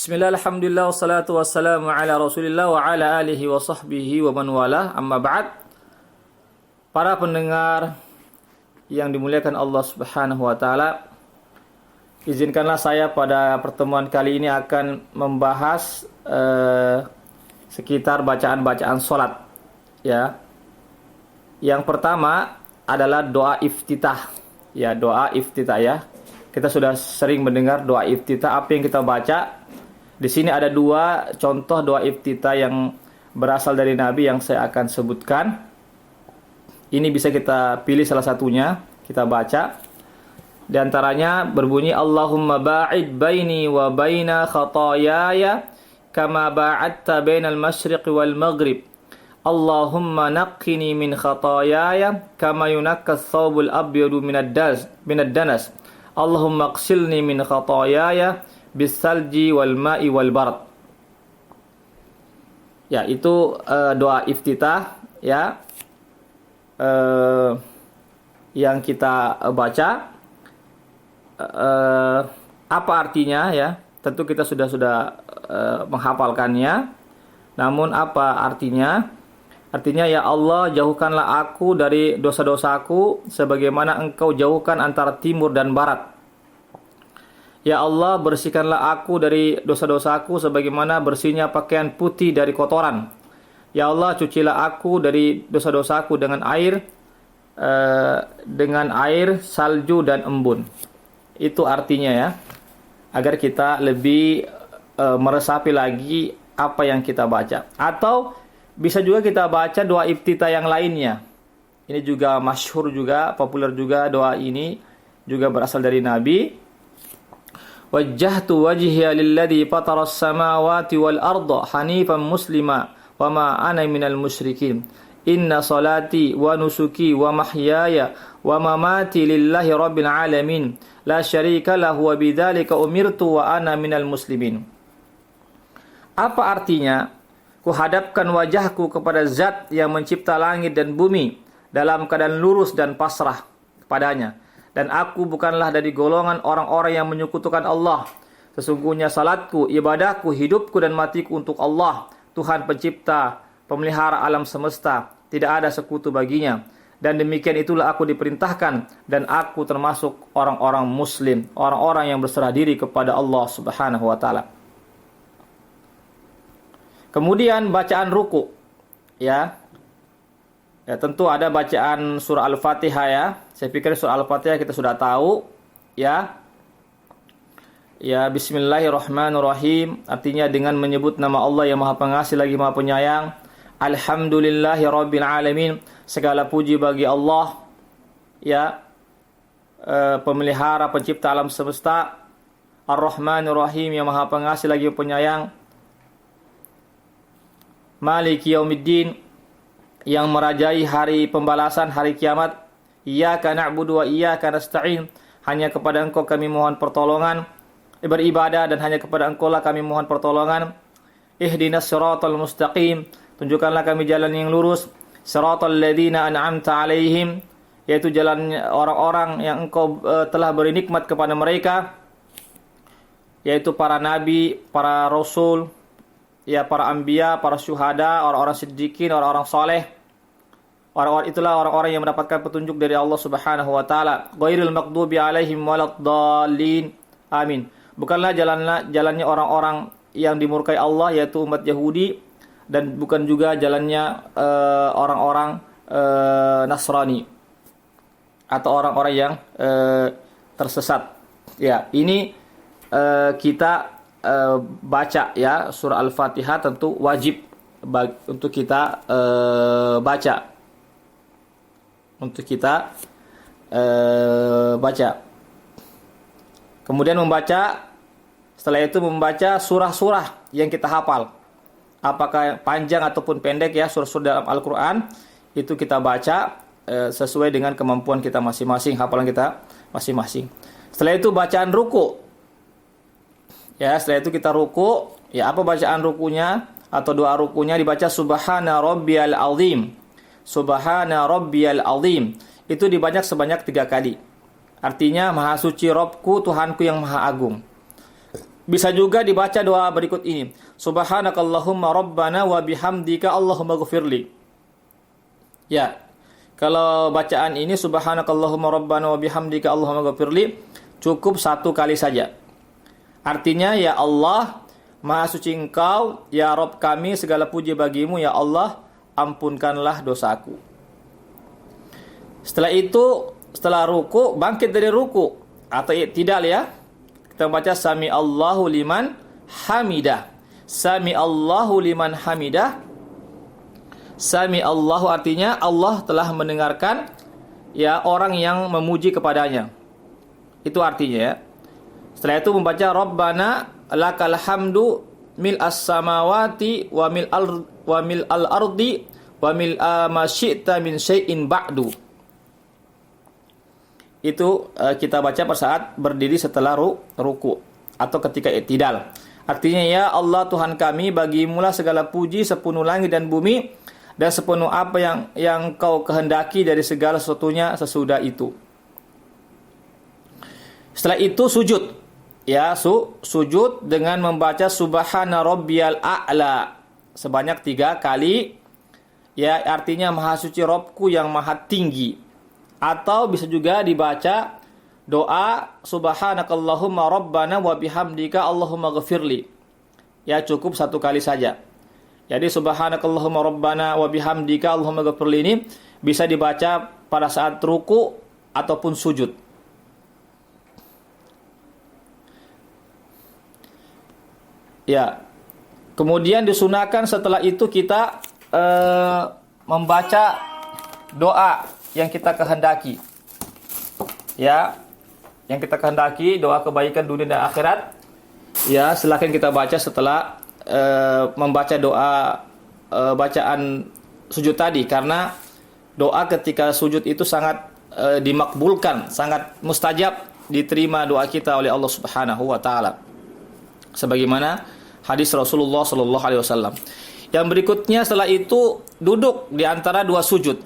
Bismillah, alhamdulillah, wassalatu wassalamu ala rasulillah wa ala alihi wa sahbihi wa man wala, amma ba'd. Para pendengar yang dimuliakan Allah subhanahu wa ta'ala, izinkanlah saya pada pertemuan kali ini akan membahas sekitar bacaan-bacaan sholat, ya. Yang pertama adalah doa iftitah, ya, doa iftitah, ya. Kita sudah sering mendengar doa iftitah. Apa yang kita baca? Di sini ada dua contoh doa iftitah yang berasal dari Nabi yang saya akan sebutkan. Ini bisa kita pilih salah satunya, kita baca. Di antaranya berbunyi, Allahumma ba'id baini wa baina khataayaya kama ba'adta bainal masyriqi wal maghrib. Allahumma naqqini min khataayaya kama yunakka ath-thawbul abyadu minad danas. Allahumma qsilni min khataayaya bisalji wal ma'i wal barad. Ya, itu doa iftitah, ya, yang kita baca. Apa artinya, ya? Tentu kita sudah menghafalkannya. Namun apa artinya? Artinya, ya Allah, jauhkanlah aku dari dosa-dosaku sebagaimana Engkau jauhkan antara timur dan barat. Ya Allah, bersihkanlah aku dari dosa-dosaku sebagaimana bersihnya pakaian putih dari kotoran. Ya Allah, cucilah aku dari dosa-dosaku dengan air salju dan embun. Itu artinya, ya, agar kita lebih meresapi lagi apa yang kita baca. Atau bisa juga kita baca doa iftitah yang lainnya. Ini juga masyhur juga, populer juga doa ini, juga berasal dari Nabi. Wajjahtu wajhiya lilladzi fataras samawati wal arda hanifan muslima wa ma ana minal musyrikin. Inna salati wa nusuki wa mahyaya wa mamati lillahi rabbil alamin. La syarika lahu wa bidzalika umirtu wa ana minal muslimin. Apa artinya? Kuhadapkan wajahku kepada Zat yang mencipta langit dan bumi dalam keadaan lurus dan pasrah kepadanya. Dan aku bukanlah dari golongan orang-orang yang menyekutukan Allah. Sesungguhnya salatku, ibadahku, hidupku dan matiku untuk Allah, Tuhan pencipta, pemelihara alam semesta. Tidak ada sekutu baginya. Dan demikian itulah aku diperintahkan. Dan aku termasuk orang-orang muslim, orang-orang yang berserah diri kepada Allah subhanahu wa ta'ala. Kemudian bacaan ruku, ya. Ya, tentu ada bacaan surah Al-Fatihah, ya. Saya pikir surah Al-Fatihah kita sudah tahu, ya. Ya, bismillahirrahmanirrahim. Artinya dengan menyebut nama Allah yang Maha Pengasih lagi Maha Penyayang. Alhamdulillahirabbil alamin. Segala puji bagi Allah, ya, pemelihara pencipta alam semesta. Ar-Rahmanir-Rahim, yang Maha Pengasih lagi Penyayang. Maliki yaumiddin, yang merajai hari pembalasan, hari kiamat. Iyyaka na'budu wa iyyaka nasta'in. Hanya kepada Engkau kami mohon pertolongan beribadah, dan hanya kepada Engkau lah kami mohon pertolongan. Ihdinas siratal mustaqim. Tunjukkanlah kami jalan yang lurus. Siratal ladzina an'amta 'alaihim, yaitu jalan orang-orang yang Engkau telah beri nikmat kepada mereka, yaitu para nabi, para rasul, ya, para anbiya, para syuhada, orang-orang siddiqin, orang-orang soleh. Orang-orang itulah orang-orang yang mendapatkan petunjuk dari Allah Subhanahu wa taala. Ghairil maghdubi alaihim waladdallin. Amin. Bukanlah jalannya orang-orang yang dimurkai Allah, yaitu umat Yahudi, dan bukan juga jalannya orang-orang Nasrani atau orang-orang yang tersesat. Ya, ini kita baca, ya, surah Al-Fatihah tentu wajib untuk kita baca. Untuk kita baca. Kemudian setelah itu membaca surah-surah yang kita hafal. Apakah panjang ataupun pendek, ya, surah-surah dalam Al-Quran, itu kita baca sesuai dengan kemampuan kita masing-masing, hafalan kita masing-masing. Setelah itu bacaan ruku. Ya, setelah itu kita ruku. Ya, apa bacaan rukunya atau doa rukunya? Dibaca Subhana Rabbiyal Azim. Subhana Rabbiyal Azim. Itu dibaca sebanyak 3 kali. Artinya, Maha Suci Robku, Tuhanku yang Maha Agung. Bisa juga dibaca doa berikut ini. Subhanakallahumma rabbana wa bihamdika Allahumma ghfirli. Ya. Kalau bacaan ini subhanakallahumma rabbana wa bihamdika Allahumma ghfirli cukup 1 kali saja. Artinya, ya Allah, Maha suci Engkau, ya Rabb kami, segala puji bagimu, ya Allah, ampunkanlah dosaku. Setelah itu, setelah ruku, bangkit dari ruku atau i'tidal ya. Kita baca sami Allahu liman hamidah. Sami Allahu liman hamidah. Sami Allahu artinya Allah telah mendengarkan ya orang yang memuji kepadanya. Itu artinya ya. Setelah itu membaca Rabbana lakal hamdu mil as-samawati wa mil al-ardi wa mil ma syi'ta min syai'in ba'du. Itu kita baca pada saat berdiri setelah ruku atau ketika i'tidal. Artinya, ya Allah Tuhan kami, bagimulah segala puji sepenuh langit dan bumi dan sepenuh apa yang Kau kehendaki dari segala sesuatunya sesudah itu. Setelah itu sujud. Ya, sujud dengan membaca subhana rabbiyal a'la sebanyak 3 kali. Ya, artinya Maha suci Rabbku yang maha tinggi. Atau bisa juga dibaca doa subhanakallahumma rabbana wa bihamdika Allahumma ghafirli. Ya, cukup 1 kali saja. Jadi subhanakallahumma rabbana wa bihamdika Allahumma ghafirli ini bisa dibaca pada saat ruku ataupun sujud. Ya. Kemudian disunahkan setelah itu kita membaca doa yang kita kehendaki. Ya, yang kita kehendaki, doa kebaikan dunia dan akhirat. Ya, silakan kita baca setelah membaca doa bacaan sujud tadi, karena doa ketika sujud itu sangat dimakbulkan, sangat mustajab, diterima doa kita oleh Allah Subhanahu wa taala. Sebagaimana hadis Rasulullah sallallahu alaihi wasallam. Yang berikutnya setelah itu duduk di antara 2 sujud.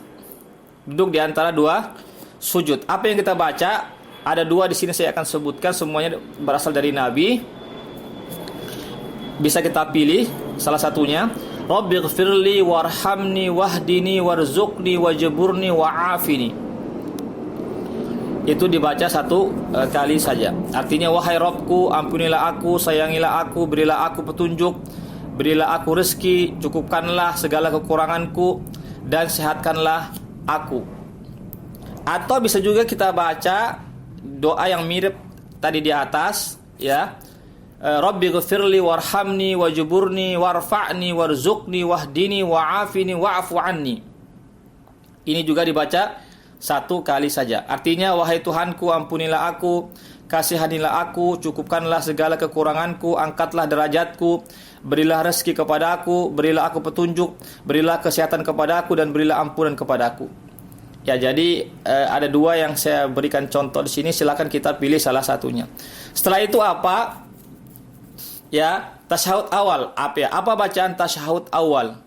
Duduk di antara 2 sujud. Apa yang kita baca? Ada 2 di sini saya akan sebutkan, semuanya berasal dari Nabi. Bisa kita pilih salah satunya. Rabbighfirli warhamni wahdini warzuqni wajburni wa'afini. Itu dibaca 1 kali saja. Artinya, wahai Rabbku, ampunilah aku, sayangilah aku, berilah aku petunjuk, berilah aku rezeki, cukupkanlah segala kekuranganku, dan sehatkanlah aku. Atau bisa juga kita baca doa yang mirip tadi di atas, ya. Rabbighfirli warhamni wajburni warfa'ni warzuqni wahdini wa'afini wa'fu anni. Ini juga dibaca 1 kali saja. Artinya, wahai Tuhanku, ampunilah aku, kasihanilah aku, cukupkanlah segala kekuranganku, angkatlah derajatku, berilah rezeki kepadaku, berilah aku petunjuk, berilah kesehatan kepadaku, dan berilah ampunan kepadaku. Ya, jadi ada 2 yang saya berikan contoh di sini. Silakan kita pilih salah satunya. Setelah itu apa? Ya, tasyahud awal. Apa bacaan tasyahud awal?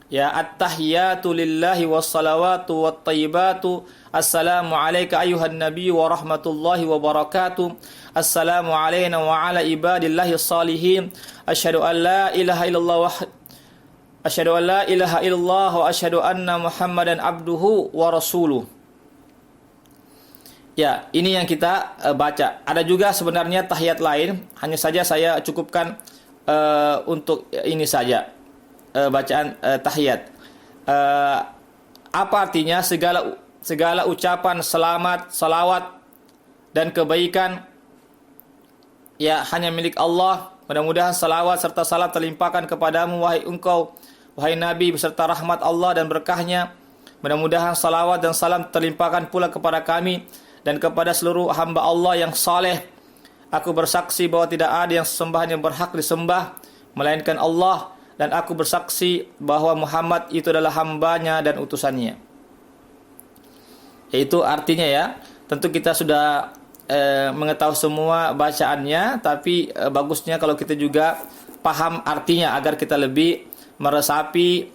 Ya, at-tahiyatu lillahi wassalawatu wattayyibatu. Assalamu alayka ayyuhan nabiy wa rahmatullahi wa barakatuh. Assalamu alayna wa ala ibadillahi salihin. Asyhadu an la ilaha illallah wa asyhadu an la ilaha illallah wa asyhadu anna Muhammadan abduhu wa rasuluh. Ya, ini yang kita baca. Ada juga sebenarnya tahiyat lain, hanya saja saya cukupkan untuk ini saja. Bacaan tahiyat. Apa artinya? Segala ucapan selamat, salawat dan kebaikan ya hanya milik Allah. Mudah-mudahan salawat serta salam terlimpahkan kepadamu, wahai engkau, wahai Nabi, beserta rahmat Allah dan berkahnya. Mudah-mudahan salawat dan salam terlimpahkan pula kepada kami dan kepada seluruh hamba Allah yang saleh. Aku bersaksi bahwa tidak ada yang sesembahan yang berhak disembah melainkan Allah, dan aku bersaksi bahwa Muhammad itu adalah hambanya dan utusannya. Itu artinya ya. Tentu kita sudah mengetahui semua bacaannya, tapi bagusnya kalau kita juga paham artinya agar kita lebih meresapi,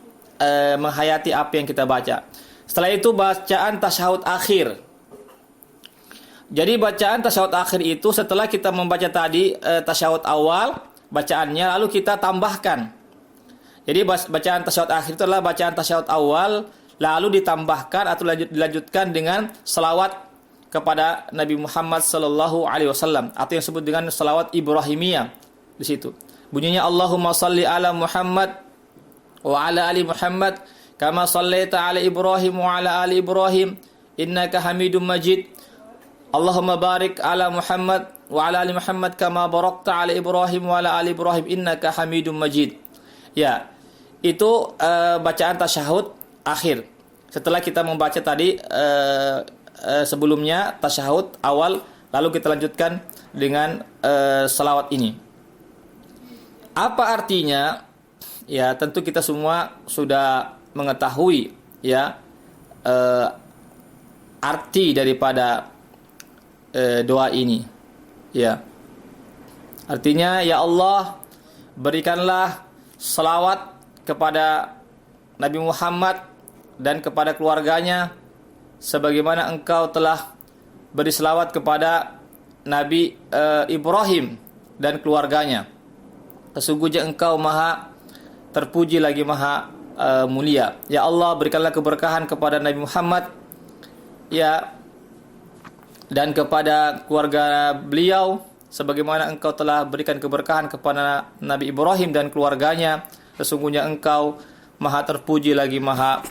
menghayati apa yang kita baca. Setelah itu bacaan tasyahud akhir. Jadi bacaan tasyahud akhir itu setelah kita membaca tadi tasyahud awal bacaannya, lalu kita tambahkan. Jadi bacaan tasyahud akhir itu adalah bacaan tasyahud awal, lalu ditambahkan atau dilanjutkan dengan selawat kepada Nabi Muhammad sallallahu alaihi wasallam atau yang disebut dengan selawat Ibrahimiyah di situ. Bunyinya Allahumma shalli ala Muhammad wa ala ali Muhammad kama shallaita ala Ibrahim wa ala ali Ibrahim innaka Hamidum Majid. Allahumma barik ala Muhammad wa ala ali Muhammad kama barakta ala Ibrahim wa ala ali Ibrahim innaka Hamidum Majid. Ya, itu bacaan tasyahud akhir. Setelah kita membaca tadi sebelumnya tasyahud awal, lalu kita lanjutkan dengan selawat ini. Apa artinya? Ya, tentu kita semua sudah mengetahui ya arti daripada doa ini. Ya. Artinya, ya Allah, berikanlah selawat kepada Nabi Muhammad dan kepada keluarganya sebagaimana Engkau telah beri selawat kepada Nabi Ibrahim dan keluarganya. Sesungguhnya Engkau maha terpuji lagi maha mulia. Ya Allah, berikanlah keberkahan kepada Nabi Muhammad ya dan kepada keluarga beliau sebagaimana Engkau telah berikan keberkahan kepada Nabi Ibrahim dan keluarganya. Sesungguhnya Engkau maha terpuji lagi maha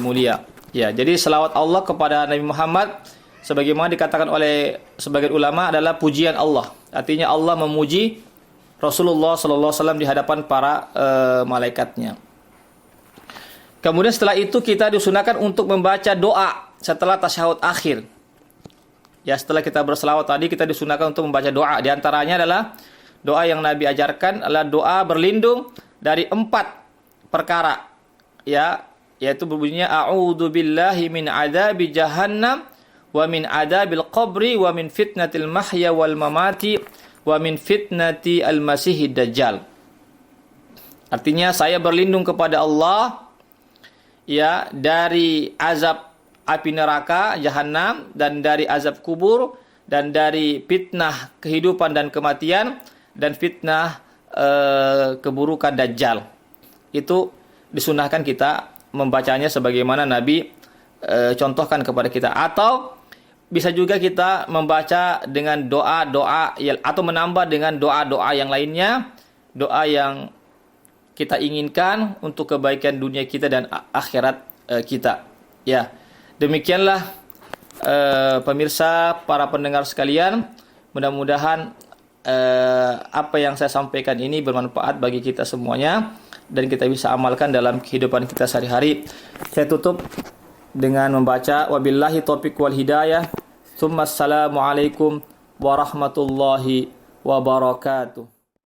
mulia. Ya, jadi selawat Allah kepada Nabi Muhammad sebagaimana dikatakan oleh sebagian ulama adalah pujian Allah. Artinya Allah memuji Rasulullah sallallahu alaihi wasallam di hadapan para malaikatnya. Kemudian setelah itu kita disunahkan untuk membaca doa setelah tasyahud akhir. Ya, setelah kita berselawat tadi kita disunahkan untuk membaca doa. Di antaranya adalah doa yang Nabi ajarkan adalah doa berlindung dari 4 perkara. Ya, yaitu berbunyinya a'udzu billahi min adzabi jahannam wa min adzabil qabri wa min fitnatil mahya wal mamati wa min fitnati al-masihid dajjal. Artinya saya berlindung kepada Allah ya dari azab api neraka jahanam dan dari azab kubur dan dari fitnah kehidupan dan kematian dan fitnah keburukan dajjal. Itu disunahkan kita membacanya sebagaimana Nabi contohkan kepada kita, atau bisa juga kita membaca dengan doa-doa atau menambah dengan doa-doa yang lainnya, doa yang kita inginkan untuk kebaikan dunia kita dan akhirat kita. Ya, demikianlah pemirsa, para pendengar sekalian, mudah-mudahan apa yang saya sampaikan ini bermanfaat bagi kita semuanya dan kita bisa amalkan dalam kehidupan kita sehari-hari. Saya tutup dengan membaca wabillahi taufiq wal hidayah. Assalamualaikum warahmatullahi wabarakatuh.